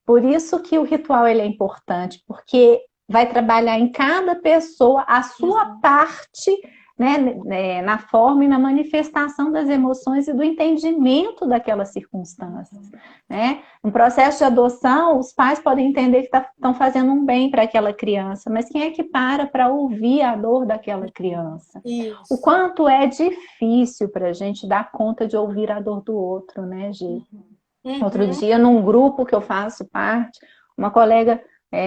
Por isso que o ritual ele é importante, porque vai trabalhar em cada pessoa a sua Uhum. parte, né, na forma e na manifestação das emoções e do entendimento daquelas circunstâncias. Né? No processo de adoção, os pais podem entender que estão fazendo um bem para aquela criança, mas quem é que para ouvir a dor daquela criança? O Isso. quanto é difícil para a gente dar conta de ouvir a dor do outro, né, Gi? Outro Uhum. dia, num grupo que eu faço parte, uma colega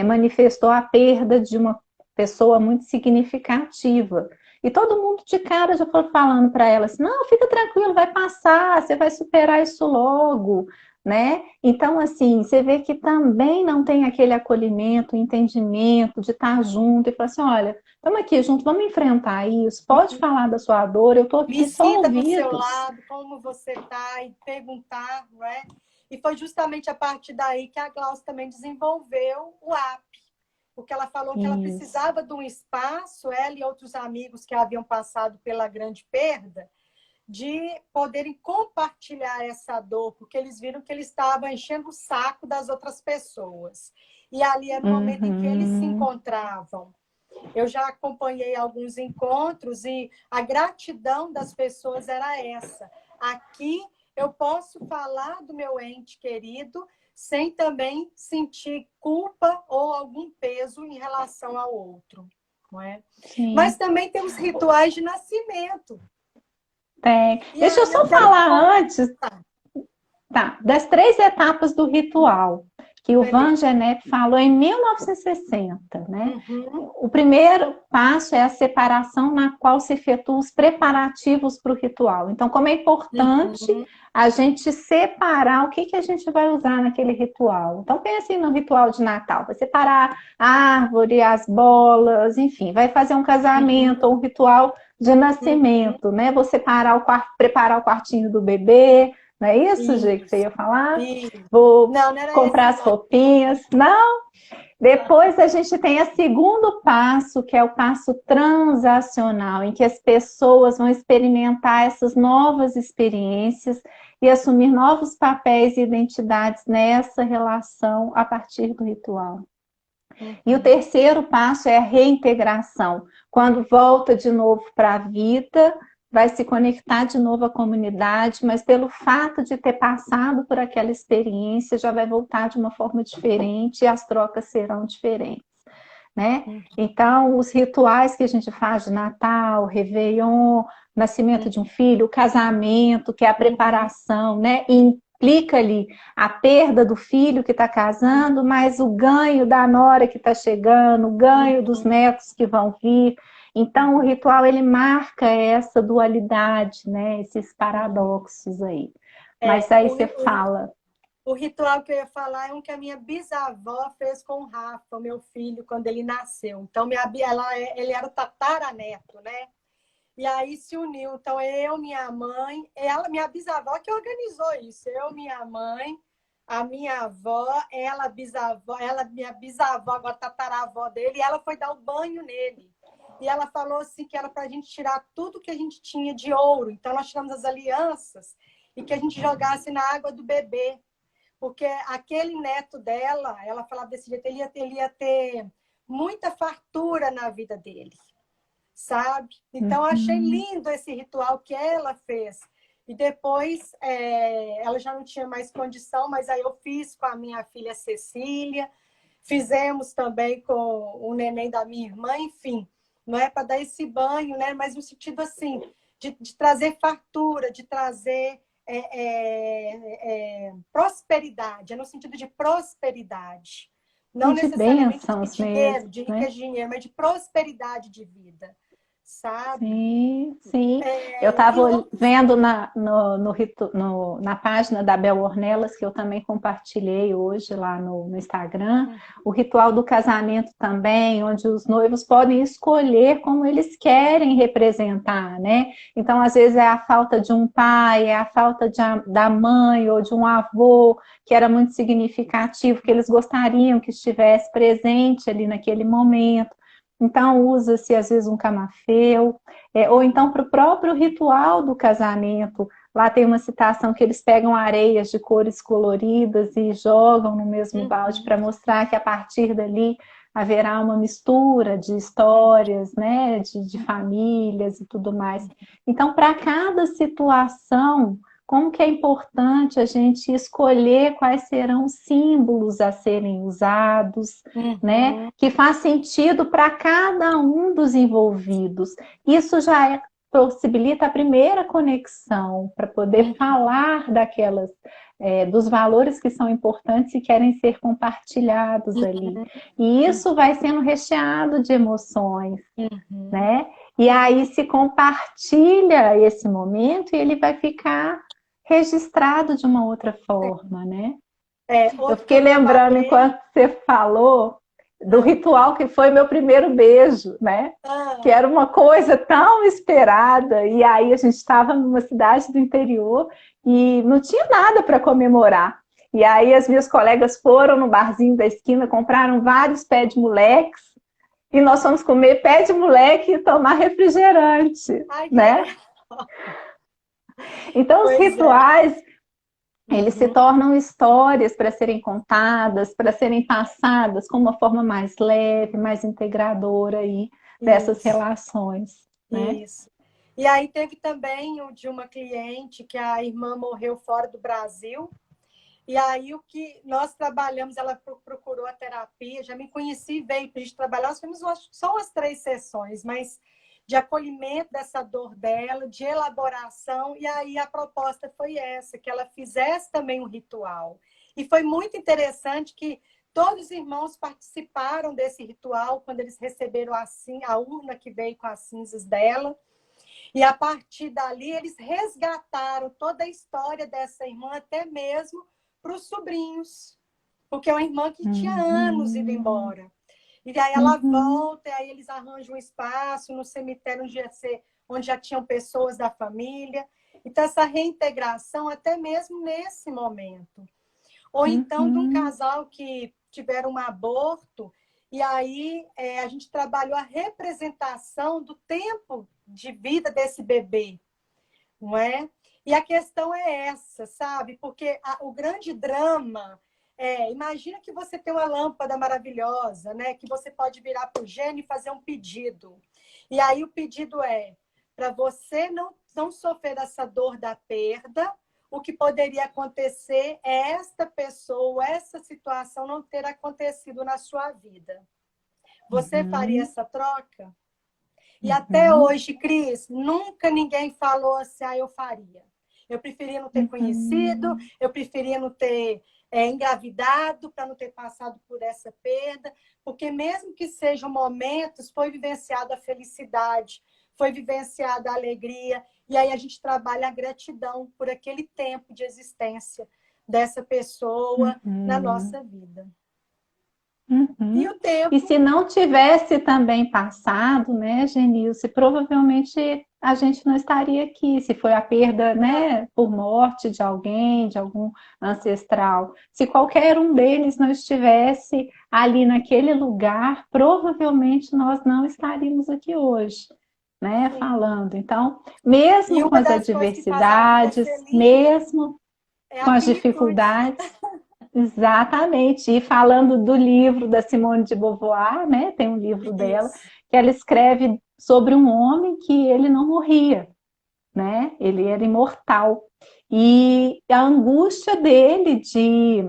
manifestou a perda de uma pessoa muito significativa. E todo mundo de cara já foi falando para ela assim: não, fica tranquilo, vai passar, você vai superar isso logo, né? Então, assim, você vê que também não tem aquele acolhimento, entendimento de estar junto e falar assim: olha, estamos aqui junto, vamos enfrentar isso, pode falar da sua dor, eu estou Me aqui só sinta do seu ouvidos. lado, como você está, e perguntar, não é? E foi justamente a partir daí que a Glaucia também desenvolveu o app, porque ela falou que ela Isso. precisava de um espaço, ela e outros amigos que haviam passado pela grande perda, de poderem compartilhar essa dor, porque eles viram que ele estava enchendo o saco das outras pessoas. E ali era o momento em que eles se Uhum. encontravam. Eu já acompanhei alguns encontros e a gratidão das pessoas era essa. Aqui eu posso falar do meu ente querido sem também sentir culpa ou algum peso em relação ao outro, não é? Mas Sim, também tem os rituais de nascimento. tem. E Deixa eu aí eu só quero falar antes, contar. tá, das 3 etapas do ritual, que o Van Beleza. Genepp falou em 1960, né? Uhum, O primeiro passo é a separação na qual se efetuam os preparativos para o ritual. Então, como é importante uhum, a gente separar o que, que a gente vai usar naquele ritual. Então, pense no ritual de Natal, vai separar a árvore, as bolas, enfim, vai fazer um casamento uhum, ou um ritual de uhum. nascimento, né? Vou separar o quarto, preparar o quartinho do bebê, não é isso, Gê, que você Isso, ia falar? isso. Vou Não, não era comprar esse, as não. roupinhas. Não, depois a gente tem o segundo passo, que é o passo transacional, em que as pessoas vão experimentar essas novas experiências e assumir novos papéis e identidades nessa relação a partir do ritual. E o Uhum. terceiro passo é a reintegração, quando volta de novo para a vida, vai se conectar de novo à comunidade, mas pelo fato de ter passado por aquela experiência, já vai voltar de uma forma diferente e as trocas serão diferentes, né? Então, os rituais que a gente faz de Natal, Réveillon, nascimento de um filho, o casamento, que é a Uhum. preparação, né? Implica ali a perda do filho que está casando, mas o ganho da nora que está chegando, o ganho dos Uhum. netos que vão vir. Então, o ritual ele marca essa dualidade, né? Esses paradoxos aí. Mas É, aí você fala. o ritual que eu ia falar é um que a minha bisavó fez com o Rafa, meu filho, quando ele nasceu. Então, ele era o tataraneto, né? E aí se uniu. Então, eu, minha mãe, ela, minha bisavó que organizou isso. Eu, minha mãe, a minha avó, ela, bisavó, ela, minha bisavó, agora tataravó dele, e ela foi dar o banho nele. E ela falou assim que era para a gente tirar tudo que a gente tinha de ouro. Então, nós tiramos as alianças e que a gente jogasse na água do bebê. Porque aquele neto dela, ela falava desse jeito, ele ia ter muita fartura na vida dele, sabe? Então, eu achei Uhum, lindo esse ritual que ela fez. E depois ela já não tinha mais condição, mas aí eu fiz com a minha filha Cecília, fizemos também com o neném da minha irmã, enfim, não é para dar esse banho, né? Mas no sentido assim, de trazer fartura, de trazer prosperidade, é no sentido de prosperidade. Não E de necessariamente de bênçãos dinheiro, mesmo, de né? riqueza de dinheiro, mas de prosperidade de vida, sabe? Sim, sim. Eu E estava outros. vendo na página da Bel Ornelas, que eu também compartilhei hoje lá no Instagram, o ritual do casamento também, onde os noivos podem escolher como eles querem representar, né? Então, às vezes, é a falta de um pai, é a falta da mãe ou de um avô, que era muito significativo, que eles gostariam que estivesse presente ali naquele momento. Então, usa-se, às vezes, um camafeu, ou então para o próprio ritual do casamento. Lá tem uma citação que eles pegam areias de cores coloridas e jogam no mesmo balde para mostrar que a partir dali haverá uma mistura de histórias, né, de famílias e tudo mais. Então, para cada situação, como que é importante a gente escolher quais serão os símbolos a serem usados, né? Que faz sentido para cada um dos envolvidos. Isso já possibilita a primeira conexão para poder falar dos valores que são importantes e querem ser compartilhados ali. E isso vai sendo recheado de emoções, né? E aí se compartilha esse momento e ele vai ficar registrado de uma outra forma, né? Eu Outro que fiquei eu lembrando trabalhei. enquanto você falou do ritual que foi meu primeiro beijo, né? Que era uma coisa tão esperada. E aí a gente estava numa cidade do interior e não tinha nada para comemorar. E aí as minhas colegas foram no barzinho da esquina, compraram vários pés de moleques e nós fomos comer pé de moleque e tomar refrigerante, Ai, que né? legal. Então os Pois é. rituais eles se tornam histórias para serem contadas, para serem passadas com uma forma mais leve, mais integradora aí dessas Isso, relações, né? isso. E aí teve também o de uma cliente que a irmã morreu fora do Brasil. E aí o que nós trabalhamos, ela procurou a terapia, já me conheci, veio para a gente trabalhar, nós fizemos só umas 3 sessões, mas de acolhimento dessa dor dela, de elaboração, e aí a proposta foi essa, que ela fizesse também um ritual. E foi muito interessante que todos os irmãos participaram desse ritual quando eles receberam a urna que veio com as cinzas dela. E a partir dali, eles resgataram toda a história dessa irmã, até mesmo para os sobrinhos, porque é uma irmã que tinha anos ido embora. E aí ela volta, e aí eles arranjam um espaço no cemitério onde já tinham pessoas da família. Então, essa reintegração, até mesmo nesse momento. Ou então, de um casal que tiveram um aborto, e aí a gente trabalhou a representação do tempo de vida desse bebê, não é? E a questão é essa, sabe? Porque o grande drama imagina que você tem uma lâmpada maravilhosa, né? Que você pode virar para o gênio e fazer um pedido. E aí o pedido é para você não sofrer essa dor da perda, o que poderia acontecer é esta pessoa, essa situação não ter acontecido na sua vida. Você faria essa troca? E até hoje, Cris, nunca ninguém falou assim, eu faria. Eu preferia não ter conhecido, eu preferia não ter engravidado, para não ter passado por essa perda, porque mesmo que sejam momentos, foi vivenciada a felicidade, foi vivenciada a alegria, e aí a gente trabalha a gratidão por aquele tempo de existência dessa pessoa na nossa vida. E o E tempo se não tivesse também passado, né, Genilce, provavelmente a gente não estaria aqui, se foi a perda, né, por morte de alguém, de algum ancestral. Se qualquer um deles não estivesse ali naquele lugar, provavelmente nós não estaríamos aqui hoje, né, falando. Então, e mesmo com uma as das coisas que faz a vida adversidades, ser linda mesmo é com a as finitude. dificuldades, exatamente. E falando do livro da Simone de Beauvoir, né? Tem um livro dela Isso. que ela escreve sobre um homem que ele não morria, né? Ele era imortal. E a angústia dele de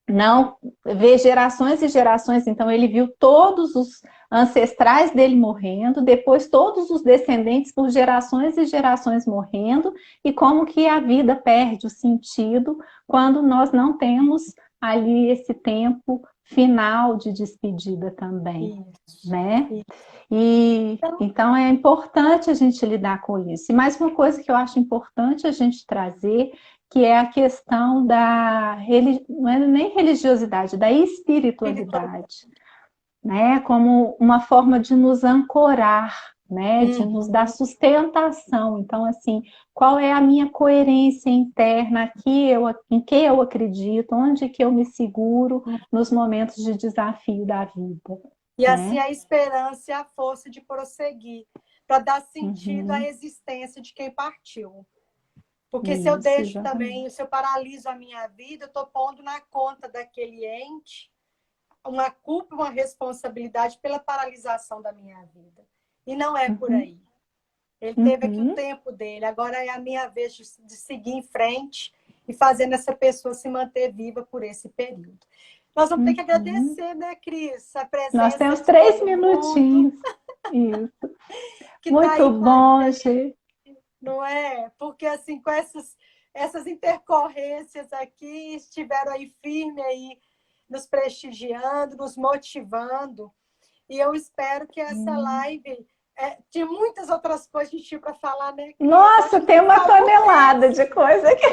não ver gerações e gerações, então ele viu todos os ancestrais dele morrendo, depois todos os descendentes por gerações e gerações morrendo, e como que a vida perde o sentido quando nós não temos ali esse tempo final de despedida também, Isso, né? isso. E Então, então é importante a gente lidar com isso. E mais uma coisa que eu acho importante a gente trazer, que é a questão da não é nem religiosidade, da espiritualidade. espiritualidade, né? Como uma forma de nos ancorar, né? De nos dar Uhum. sustentação. Então, assim, qual é a minha coerência interna em que eu acredito, onde que eu me seguro nos momentos de desafio da vida, E assim né? a esperança e a força de prosseguir, para dar sentido à Uhum. existência de quem partiu. Porque se eu Isso, deixo também, exatamente. se eu paraliso a minha vida, eu estou pondo na conta daquele ente uma culpa, uma responsabilidade pela paralisação da minha vida. E não é por Uhum. aí. Ele teve aqui o Uhum. tempo dele, agora é a minha vez de seguir em frente e fazendo essa pessoa se manter viva por esse período. Nós vamos ter que Uhum. agradecer, né, Cris, a Nós presença temos de 3 minutinhos. Isso. que está Muito aí com a bom, gente, Gi. não é? Porque assim, com essas intercorrências aqui, estiveram aí firme aí, nos prestigiando, nos motivando. E eu espero que essa live, de muitas outras coisas que a gente tinha para falar, né, Cris? Eu acho Nossa, que tem nem uma falta o tonelada texto, de coisa aqui.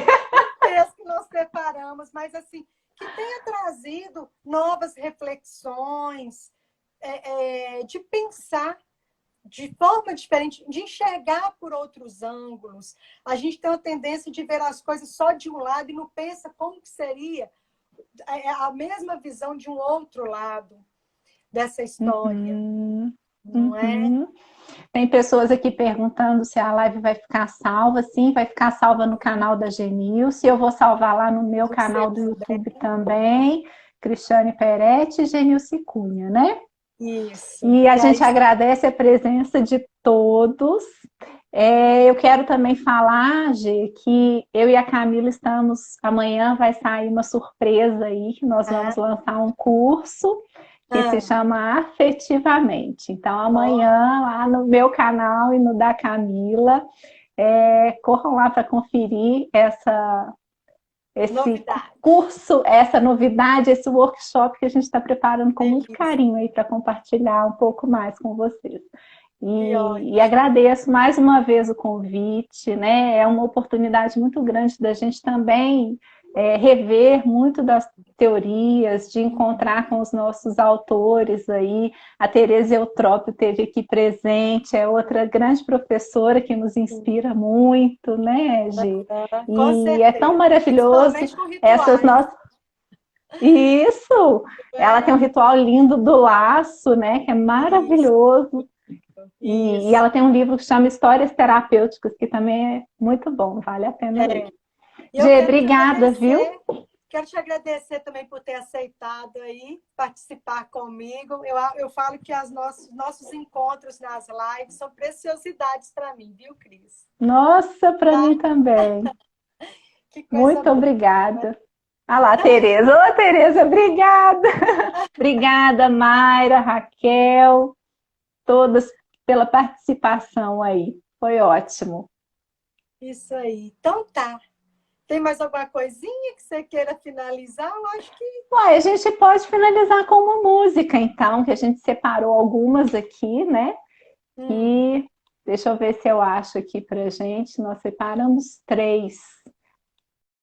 que nós preparamos, mas assim, que tenha trazido novas reflexões, de pensar de forma diferente, de enxergar por outros ângulos. A gente tem uma tendência de ver as coisas só de um lado e não pensa como que seria a mesma visão de um outro lado dessa história, Uhum. não é? Uhum. Tem pessoas aqui perguntando se a live vai ficar salva. Sim, vai ficar salva no canal da Genil. Se eu vou salvar lá no meu Você canal do também. YouTube também, Cristiane Peretti e Genilce Cunha, né? Isso. E a E aí, gente agradece a presença de todos. Eu quero também falar, Gê, que eu e a Camila estamos. Amanhã vai sair uma surpresa aí, que nós vamos lançar um curso que se chama Afetivamente. Então, ó, amanhã, lá no meu canal e no da Camila, corram lá para conferir esse novidade. curso, essa novidade, esse workshop que a gente está preparando com muito Delícia. carinho aí para compartilhar um pouco mais com vocês. Que E ótimo. agradeço mais uma vez o convite, né? É uma oportunidade muito grande da gente também rever muito das teorias, de encontrar com os nossos autores aí. A Tereza Eutrópio esteve aqui presente, é outra grande professora que nos inspira muito, né, Gi? Com E é tão certeza. maravilhoso Principalmente com essas rituais. nossas. Isso! Ela tem um É, ritual lindo do laço, né? Que é isso, maravilhoso. E isso. ela tem um livro que chama Histórias Terapêuticas, que também é muito bom, vale a pena ler. E eu Gê, quero te obrigada, viu? agradecer. Quero te agradecer também por ter aceitado aí participar comigo. Eu falo que os nossos encontros nas lives são preciosidades para mim, viu, Cris? Nossa, para Tá? mim também. Que coisa Muito boa. obrigada. Ah lá, Tereza. Ô, Tereza, obrigada. Obrigada, Mayra, Raquel, todas pela participação aí. Foi ótimo. Isso aí. Então tá. Tem mais alguma coisinha que você queira finalizar? Eu acho que. Uai, a gente pode finalizar com uma música, então, que a gente separou algumas aqui, né? Hum, E deixa eu ver se eu acho aqui pra gente. Nós separamos 3.